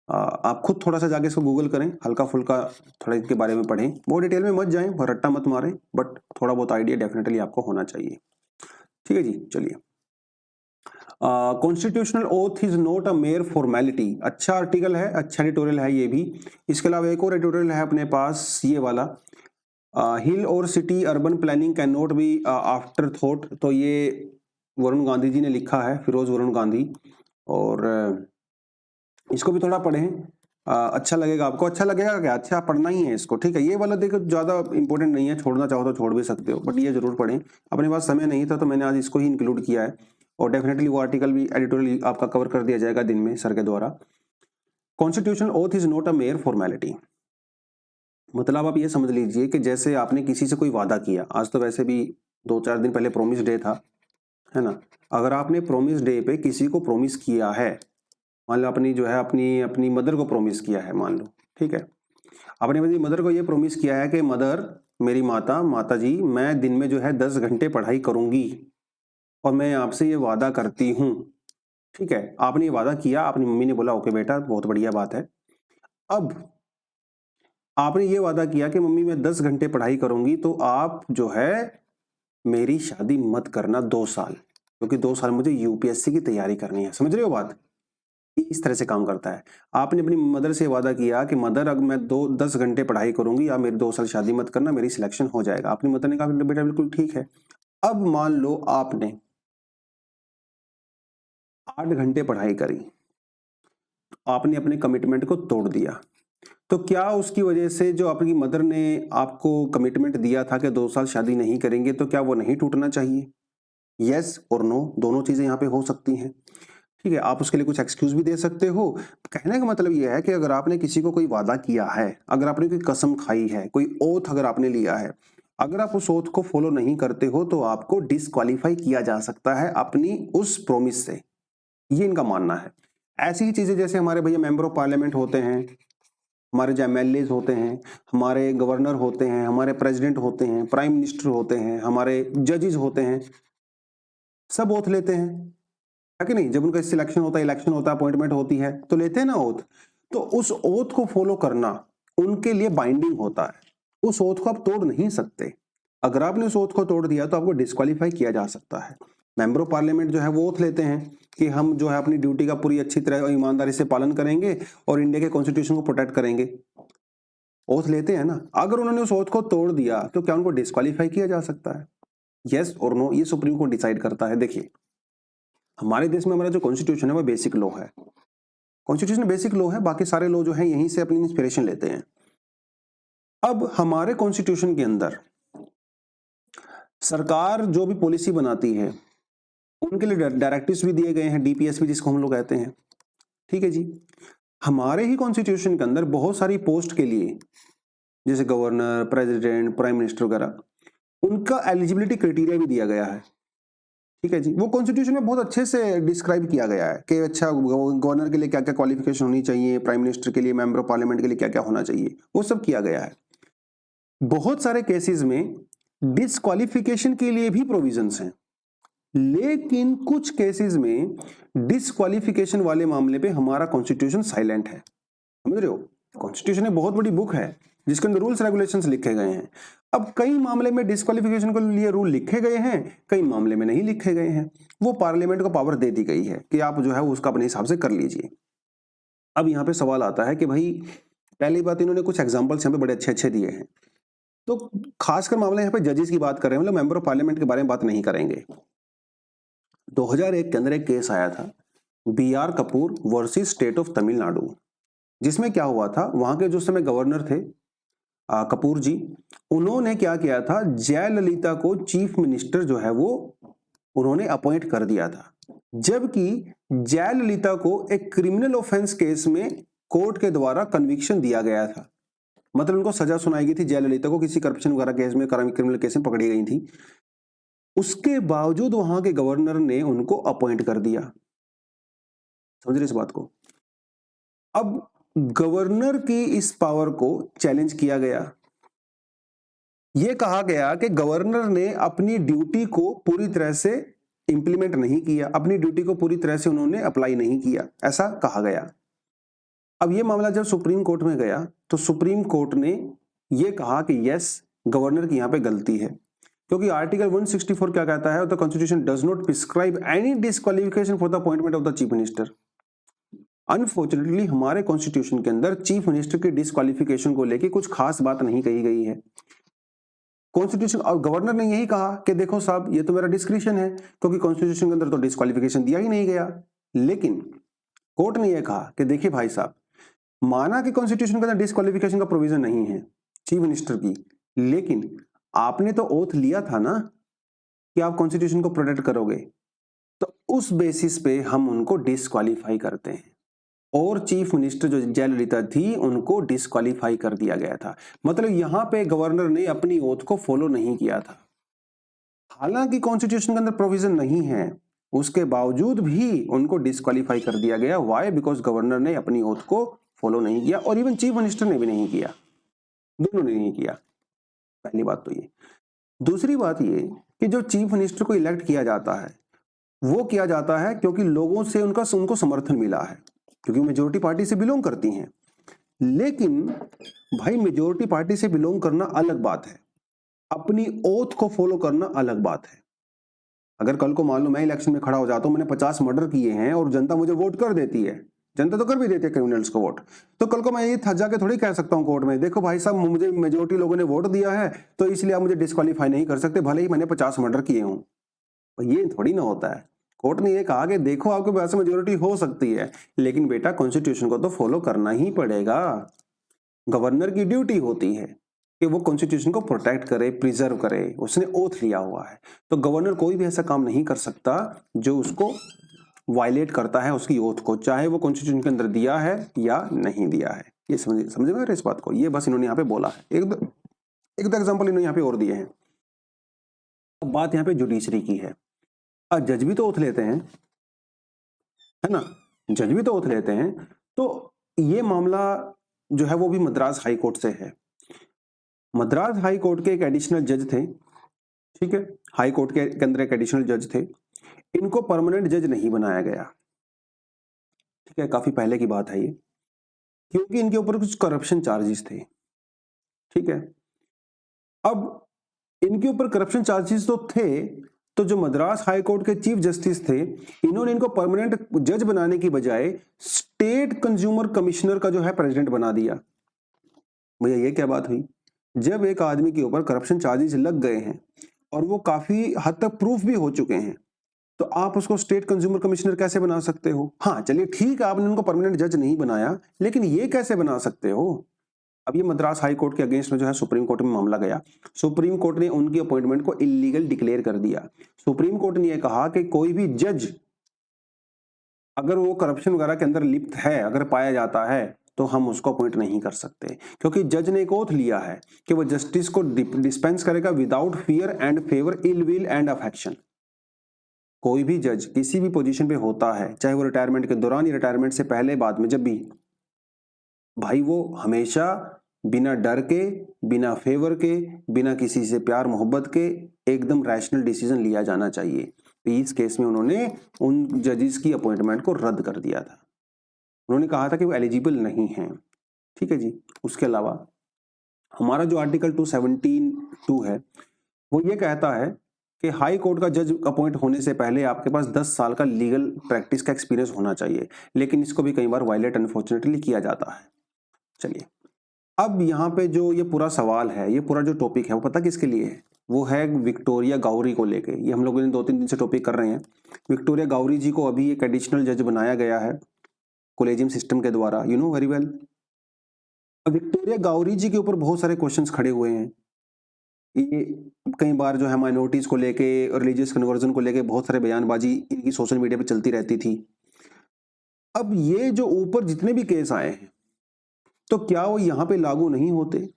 आप खुद थोड़ा सा जाके इसको गूगल करें, हल्का फुल्का थोड़ा इसके बारे में पढ़ें, बहुत डिटेल में मत जाएं, रट्टा मत मारें, बट थोड़ा बहुत आइडिया डेफिनेटली आपको होना चाहिए। ठीक है जी, चलिए। Constitutional oath is not a mayor formality, अच्छा आर्टिकल है, अच्छा एडिटोरियल है ये भी। इसके अलावा एक और एडिटोरियल है अपने पास, ये वाला, हिल और city urban planning can not be after thought. तो ये वरुण गांधी जी ने लिखा है, फिरोज वरुण गांधी, और इसको भी थोड़ा पढ़ें, अच्छा लगेगा आपको। अच्छा लगेगा क्या, अच्छा पढ़ना ही है इसको, ठीक है। ये वाला देखो ज्यादा इंपॉर्टेंट नहीं है, छोड़ना चाहो तो छोड़ भी सकते हो, बट ये जरूर पढ़ें। अपने पास समय नहीं था तो मैंने आज इसको ही इंक्लूड किया है, और डेफिनेटली वो आर्टिकल भी एडिटोरियल आपका कवर कर दिया जाएगा दिन में सर के द्वारा। Constitutional oath is not a mayor formality, मतलब आप ये समझ लीजिए कि जैसे आपने किसी से कोई वादा किया, आज तो वैसे भी 2-4 दिन पहले प्रोमिस डे था, है ना। अगर आपने प्रोमिस डे पे किसी को प्रोमिस किया है, मान लो अपनी जो है अपनी मदर को प्रॉमिस किया है, मान लो, ठीक है, आपने अपनी मदर को ये प्रॉमिस किया है कि मदर, मेरी माता जी, मैं दिन में जो है 10 घंटे पढ़ाई करूंगी और मैं आपसे ये वादा करती हूँ, ठीक है। आपने ये वादा किया, आपनी मम्मी ने बोला ओके बेटा, बहुत बढ़िया बात है। अब आपने ये वादा किया कि मम्मी मैं 10 घंटे पढ़ाई करूंगी, तो आप जो है मेरी शादी मत करना 2 साल, क्योंकि 2 साल मुझे यूपीएससी की तैयारी करनी है। समझ रहे हो बात, इस तरह से काम करता है। आपने अपनी मदर से वादा किया कि मदर अगर मैं 10 घंटे पढ़ाई करूंगी, आप मेरी 2 साल शादी मत करना, मेरी सिलेक्शन हो जाएगा। अपनी मदर ने कहा बेटा बिल्कुल ठीक है। अब मान लो आपने 8 घंटे पढ़ाई करी, आपने अपने कमिटमेंट को तोड़ दिया, तो क्या उसकी वजह से जो आपकी मदर ने आपको कमिटमेंट दिया था कि 2 साल शादी नहीं करेंगे, तो क्या वो नहीं टूटना चाहिए? यस और नो, दोनों चीजें यहाँ पे हो सकती हैं, ठीक है, आप उसके लिए कुछ एक्सक्यूज भी दे सकते हो। कहने का मतलब यह है कि अगर आपने किसी को कोई वादा किया है, अगर आपने कोई कसम खाई है, कोई ओथ अगर आपने लिया है, अगर आप उस ओथ को फॉलो नहीं करते हो तो आपको डिस्क्वालीफाई किया जा सकता है अपनी उस प्रॉमिस से, ये इनका मानना है। ऐसी ही चीजें जैसे हमारे भैया मेंबर ऑफ पार्लियामेंट होते हैं, हमारे जो एमएलएज होते हैं, हमारे गवर्नर होते हैं, हमारे प्रेसिडेंट होते हैं, प्राइम मिनिस्टर होते हैं, हमारे जजेस होते हैं, सब ओथ लेते हैं, है कि नहीं? जब उनका सिलेक्शन होता है, इलेक्शन होता है, अपॉइंटमेंट होती है, तो लेते हैं ना ओथ। तो उस ओथ को फॉलो करना उनके लिए बाइंडिंग होता है, उस ओथ को आप तोड़ नहीं सकते। अगर आपने उस ओथ को तोड़ दिया तो आपको डिस्क्वालीफाई किया जा सकता है। मेंबर ऑफ पार्लियामेंट जो है वो ओथ लेते हैं कि हम जो है अपनी ड्यूटी का पूरी अच्छी तरह और ईमानदारी से पालन करेंगे और इंडिया के कॉन्स्टिट्यूशन को प्रोटेक्ट करेंगे, ओथ लेते हैं ना। अगर उन्होंने उस ओथ को तोड़ दिया तो क्या उनको डिस्क्वालीफाई किया जा सकता है? यस और नो, ये सुप्रीम कोर्ट डिसाइड करता है। देखिए, हमारे देश में हमारा जो कॉन्स्टिट्यूशन है वो बेसिक लॉ है, कॉन्स्टिट्यूशन बेसिक लॉ है, बाकी सारे लॉ जो है यहीं से अपनी इंस्पिरेशन लेते हैं। अब हमारे कॉन्स्टिट्यूशन के अंदर सरकार जो भी पॉलिसी बनाती है उनके लिए डायरेक्टिव्स भी दिए गए हैं, डीपीएस भी जिसको हम लोग कहते हैं, ठीक है जी। हमारे ही कॉन्स्टिट्यूशन के अंदर बहुत सारी पोस्ट के लिए जैसे गवर्नर, प्रेसिडेंट, प्राइम मिनिस्टर वगैरह, उनका एलिजिबिलिटी क्राइटेरिया भी दिया गया है, ठीक है जी। वो कॉन्स्टिट्यूशन में बहुत अच्छे से डिस्क्राइब किया गया है कि अच्छा गवर्नर के लिए क्या क्या क्वालिफिकेशन होनी चाहिए, प्राइम मिनिस्टर के लिए, मेंबर ऑफ पार्लियामेंट के लिए क्या क्या होना चाहिए, वो सब किया गया है। बहुत सारे केसेस में डिस्क्वालिफिकेशन के लिए भी प्रोविजंस हैं, लेकिन कुछ केसेस में डिस्क्वालिफिकेशन वाले मामले पे हमारा कॉन्स्टिट्यूशन साइलेंट है। समझ रहे हो? कॉन्स्टिट्यूशन एक बहुत बड़ी बुक है जिसके अंदर रूल्स रेगुलेशंस लिखे गए हैं। अब कई मामले में डिस्क्वालिफिकेशन के लिए रूल लिखे गए हैं, कई मामले में नहीं लिखे गए हैं। वो पार्लियामेंट को पावर दे दी गई है कि आप जो है उसका अपने हिसाब से कर लीजिए। अब यहाँ पे सवाल आता है कि भाई, पहली बात, इन्होंने कुछ एग्जाम्पल्स यहाँ पे बड़े अच्छे अच्छे दिए हैं। तो खासकर मामला यहाँ पे जजेस की बात कर रहे हैं, मतलब मेंबर ऑफ पार्लियामेंट के बारे में बात नहीं करेंगे। 2001 के अंदर एक केस आया था, B R Kapoor versus state of Tamil Nadu, जिसमें क्या हुआ था, वहां के जो समय गवर्नर थे कपूर जी, उन्होंने क्या किया था, जयललिता को चीफ मिनिस्टर जो है वो उन्होंने अपॉइंट कर दिया था, जबकि जयललिता को एक क्रिमिनल ऑफेंस केस में कोर्ट के द्वारा कन्विक्शन दिया गया था, मतलब उनको सजा सुनाई गई थी। जयललिता को किसी करप्शन वगैरह केस में, क्रिमिनल केस में पकड़ी गई थी, उसके बावजूद वहां के गवर्नर ने उनको अपॉइंट कर दिया। समझ रहे इस बात को? अब गवर्नर की इस पावर को चैलेंज किया गया, यह कहा गया कि गवर्नर ने अपनी ड्यूटी को पूरी तरह से इंप्लीमेंट नहीं किया, अपनी ड्यूटी को पूरी तरह से उन्होंने अप्लाई नहीं किया, ऐसा कहा गया। अब यह मामला जब सुप्रीम कोर्ट में गया तो सुप्रीम कोर्ट ने यह कहा कि यस, गवर्नर की यहां पे गलती है, क्योंकि आर्टिकल 164 क्या कहता है, the constitution does not prescribe any disqualification for the appointment of the chief minister. Unfortunately हमारे कॉन्स्टिट्यूशन के अंदर चीफ मिनिस्टर की डिस्क्वालिफिकेशन को लेकर कुछ खास बात नहीं कही गई है। कॉन्स्टिट्यूशन और गवर्नर ने यही कहा कि देखो साहब, ये तो मेरा डिस्क्रिशन है, क्योंकि कॉन्स्टिट्यूशन के अंदर तो डिस्क्वालिफिकेशन दिया ही नहीं गया। लेकिन कोर्ट ने यह कहा कि देखिए भाई साहब, माना कि कॉन्स्टिट्यूशन के अंदर डिस्क्वालिफिकेशन का प्रोविजन नहीं है चीफ मिनिस्टर की, लेकिन आपने तो ओथ लिया था ना कि आप कॉन्स्टिट्यूशन को प्रोटेक्ट करोगे, तो उस बेसिस पे हम उनको डिस्क्वालीफाई करते हैं। और चीफ मिनिस्टर जो जयललिता थी उनको डिस्क्वालीफाई कर दिया गया था। मतलब यहां पे गवर्नर ने अपनी ओथ को फॉलो नहीं किया था, हालांकि कॉन्स्टिट्यूशन के अंदर प्रोविजन नहीं है, उसके बावजूद भी उनको डिस्क्वालीफाई कर दिया गया। व्हाई? बिकॉज गवर्नर ने अपनी ओथ को फॉलो नहीं किया, और इवन चीफ मिनिस्टर ने भी नहीं किया, दोनों ने नहीं किया। पहली बात तो ये। दूसरी बात ये कि जो चीफ मिनिस्टर को इलेक्ट किया जाता है वो किया जाता है क्योंकि लोगों से उनको समर्थन मिला है, क्योंकि मेजोरिटी पार्टी से बिलोंग करती हैं। लेकिन भाई, मेजोरिटी पार्टी से बिलोंग करना अलग बात है, अपनी ओथ को फॉलो करना अलग बात है। अगर कल को मान लो मैं इलेक्शन में खड़ा हो जाता हूं, मैंने 50 मर्डर किए हैं और जनता मुझे वोट कर देती है, जनता तो कर भी देती है क्रिमिनल्स को वोट, तो कल को मैं ये थक जाके थोड़ी कह सकता हूं कोर्ट में, देखो भाई साहब, मुझे मेजोरिटी लोगों ने वोट दिया है तो इसलिए आप मुझे डिस्क्वालीफाई नहीं कर सकते, भले ही मैंने 50 मर्डर किए हूं। ये थोड़ी ना होता है। कोर्ट ने ये कहा कि देखो, आपके पास मेजोरिटी हो सकती है, लेकिन बेटा कॉन्स्टिट्यूशन को तो फॉलो करना ही पड़ेगा। गवर्नर की ड्यूटी होती है कि वो कॉन्स्टिट्यूशन को प्रोटेक्ट करे, प्रिजर्व करे, उसने ओथ लिया हुआ है। तो गवर्नर कोई भी ऐसा काम नहीं कर सकता जो उसको वायलेट करता है उसकी ओथ को, चाहे वो कॉन्स्टिट्यूशन के अंदर दिया है या नहीं दिया है। ये समझे में इस बात को, ये बस इन्होंने यहाँ पे बोला है। एक दो एग्जाम्पल इन्होंने यहाँ पे और दिए हैं। अब बात यहाँ पे जुडिशरी की है। जज भी तो ओथ लेते हैं, है ना, जज भी तो ओथ लेते हैं। तो ये मामला जो है वो भी मद्रास हाई कोर्ट से है। मद्रास हाई कोर्ट के एक एडिशनल जज थे, ठीक है, हाई कोर्ट के अंदर एक एडिशनल जज थे, इनको परमानेंट जज नहीं बनाया गया, ठीक है, काफी पहले की बात है ये, क्योंकि इनके ऊपर कुछ करप्शन चार्जेस थे, ठीक है। अब इनके ऊपर करप्शन चार्जेस तो थे, तो जो मद्रास हाई कोर्ट के चीफ जस्टिस थे, इन्होंने इनको परमानेंट जज बनाने की बजाय स्टेट कंज्यूमर कमिश्नर का जो है प्रेसिडेंट बना दिया। भैया ये क्या बात हुई? जब एक आदमी के ऊपर करप्शन चार्जेस लग गए हैं और वो काफी हद तक प्रूफ भी हो चुके हैं, तो आप उसको स्टेट कंज्यूमर कमिश्नर कैसे बना सकते हो? हाँ चलिए ठीक है, आपने उनको परमानेंट जज नहीं बनाया, लेकिन ये कैसे बना सकते हो? अब ये मद्रास हाई कोर्ट के अगेंस्ट में जो है सुप्रीम कोर्ट में मामला गया। सुप्रीम कोर्ट ने उनकी अपॉइंटमेंट को इलीगल डिक्लेयर कर दिया। सुप्रीम कोर्ट ने यह कहा कि कोई भी जज अगर वो करप्शन वगैरह के अंदर लिप्त है, अगर पाया जाता है, तो हम उसको अपॉइंट नहीं कर सकते, क्योंकि जज ने एक ओथ लिया है कि वो जस्टिस को डिस्पेंस करेगा without fear and favour, ill will and affection. कोई भी जज किसी भी पोजीशन पे होता है, चाहे वो रिटायरमेंट के दौरान या रिटायरमेंट से पहले, बाद में, जब भी, भाई वो हमेशा बिना डर के, बिना फेवर के, बिना किसी से प्यार मोहब्बत के एकदम रैशनल डिसीजन लिया जाना चाहिए। तो इस केस में उन्होंने उन जजेस की अपॉइंटमेंट को रद्द कर दिया था। उन्होंने कहा था कि वो एलिजिबल नहीं है, ठीक है जी। उसके अलावा हमारा जो आर्टिकल 217(2) है वो ये कहता है कि हाई कोर्ट का जज अपॉइंट होने से पहले आपके पास 10 साल का लीगल प्रैक्टिस का एक्सपीरियंस होना चाहिए, लेकिन इसको भी कई बार वायलेट अनफॉर्चुनेटली किया जाता है। चलिए, अब यहाँ पे जो ये पूरा सवाल है, ये पूरा जो टॉपिक है, वो पता किसके लिए है? वो है विक्टोरिया गौरी को लेके। ये हम लोग 2-3 दिन से टॉपिक कर रहे हैं। विक्टोरिया गौरी जी को अभी एक एडिशनल जज बनाया गया है कोलेजियम सिस्टम के द्वारा, you know very well. Victoria Gauri ji के ऊपर बहुत सारे क्वेश्चंस खड़े हुए हैं। ये कई बार जो है माइनॉरिटीज को लेके, रिलीजियस कन्वर्जन को लेके बहुत सारे बयानबाजी इनकी सोशल मीडिया पे चलती रहती थी। अब ये जो ऊपर जितने भी केस आए हैं, तो क्या वो यहां पे लागू नहीं होते?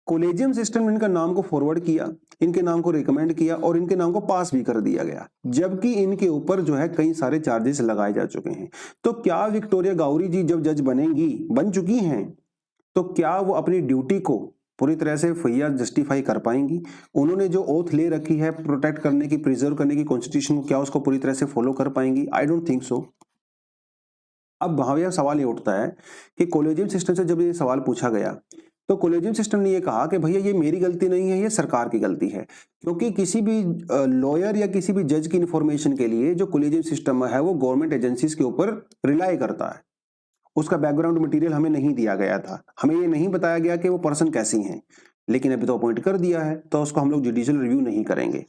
कोलेजियम सिस्टम ने इनका नाम को फॉरवर्ड किया, इनके नाम को रिकमेंड किया और इनके नाम को पास भी कर दिया गया, जबकि इनके ऊपर जो है कई सारे चार्जेस लगाए जा चुके हैं। तो क्या विक्टोरिया गौरी जी जब जज बन चुकी हैं, तो क्या वो अपनी ड्यूटी को पूरी तरह से फैया जस्टिफाई कर पाएंगी? उन्होंने जो ओथ ले रखी है प्रोटेक्ट करने की, प्रिजर्व करने की कॉन्स्टिट्यूशन को, क्या उसको पूरी तरह से फॉलो कर पाएंगी? I don't think so. अब भैया सवाल ये उठता है कि कोलेजियम सिस्टम से जब ये सवाल पूछा गया, तो कोलेजियम सिस्टम ने ये कहा कि भैया ये मेरी गलती नहीं है, ये सरकार की गलती है, क्योंकि किसी भी लॉयर या किसी भी जज की इंफॉर्मेशन के लिए जो कोलेजियम सिस्टम है वो गवर्नमेंट एजेंसीज के ऊपर रिलाई करता है। उसका बैकग्राउंड मटेरियल हमें नहीं दिया गया था, हमें ये नहीं बताया गया कि वो पर्सन कैसी हैं, लेकिन अभी तो अपॉइंट कर दिया है, तो उसको हम लोग जुडिशियल रिव्यू नहीं करेंगे।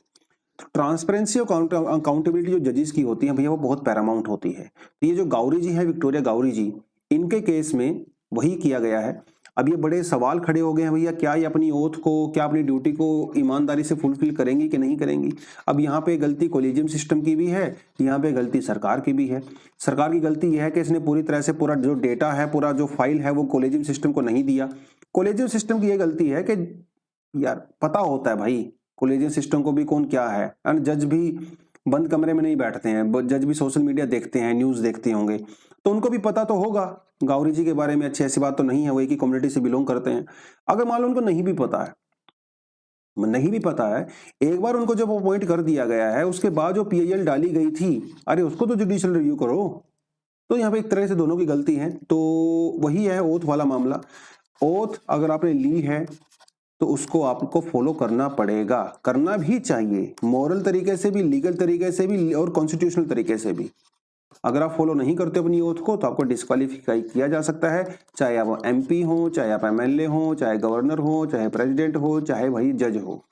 तो ट्रांसपेरेंसी और अकाउंटेबिलिटी जो जजेस की होती है भैया, वो बहुत पैरामाउंट होती है। तो ये जो गौरी जी है, विक्टोरिया गौरी जी, इनके केस में वही किया गया है। अब ये बड़े सवाल खड़े हो गए हैं भैया, क्या ये अपनी ओथ को, क्या अपनी ड्यूटी को ईमानदारी से फुलफिल करेंगी कि नहीं करेंगी? अब यहाँ पे गलती कोलेजियम सिस्टम की भी है, यहाँ पे गलती सरकार की भी है। सरकार की गलती यह है कि इसने पूरी तरह से पूरा जो डेटा है, पूरा जो फाइल है, वो कोलेजियम सिस्टम को नहीं दिया। कोलेजियम सिस्टम की यह गलती है कि यार पता होता है भाई कोलेजियम सिस्टम को भी कौन क्या है, एंड जज भी बंद कमरे में नहीं बैठते हैं, जज भी सोशल मीडिया देखते हैं, न्यूज देखते होंगे, तो उनको भी पता तो होगा गौरी जी के बारे में। अच्छी ऐसी बात तो नहीं है, वो एक ही कम्युनिटी से बिलोंग करते हैं। अगर मान लो उनको नहीं भी पता है, एक बार उनको जब अपॉइंट कर दिया गया है, उसके बाद जो PIL डाली गई थी, अरे उसको तो जुडिशियल रिव्यू करो। तो यहाँ पे एक तरह से दोनों की गलती है। तो वही है ओथ वाला मामला। ओथ अगर आपने ली है तो उसको आपको फॉलो करना पड़ेगा, करना भी चाहिए, मॉरल तरीके से भी, लीगल तरीके से भी और कॉन्स्टिट्यूशनल तरीके से भी। अगर आप फॉलो नहीं करते अपनी ओथ को, तो आपको डिस्क्वालीफाई किया जा सकता है, चाहे आप MP हो, चाहे आप MLA हो, चाहे गवर्नर हो, चाहे प्रेसिडेंट हो, चाहे वही जज हो,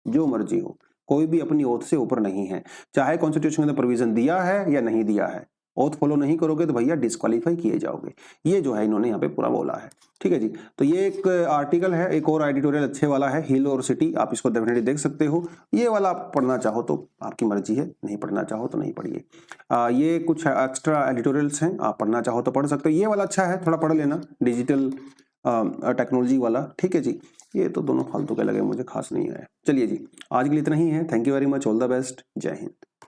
जो मर्जी हो, कोई भी अपनी ओथ से ऊपर नहीं है, चाहे कॉन्स्टिट्यूशन ने प्रोविजन दिया है या नहीं दिया है। ओथ फॉलो नहीं करोगे तो भैया डिस्क्वालीफाई किए जाओगे। ये जो है इन्होंने यहाँ पे पूरा बोला है, ठीक है जी। तो ये एक आर्टिकल है, एक और एडिटोरियल अच्छे वाला है, हिल और सिटी, आप इसको डेफिनेटली देख सकते हो। ये वाला आप पढ़ना चाहो तो आपकी मर्जी है, नहीं पढ़ना चाहो तो नहीं पढ़िए। ये कुछ एक्स्ट्रा एडिटोरियल्स हैं, आप पढ़ना चाहो तो पढ़ सकते हो। ये वाला अच्छा है, थोड़ा पढ़ लेना, डिजिटल टेक्नोलॉजी वाला, ठीक है जी। ये तो दोनों फालतू के लगे, मुझे खास नहीं आया। चलिए जी, आज के लिए इतना ही है। Thank you very much, all the best, जय हिंद।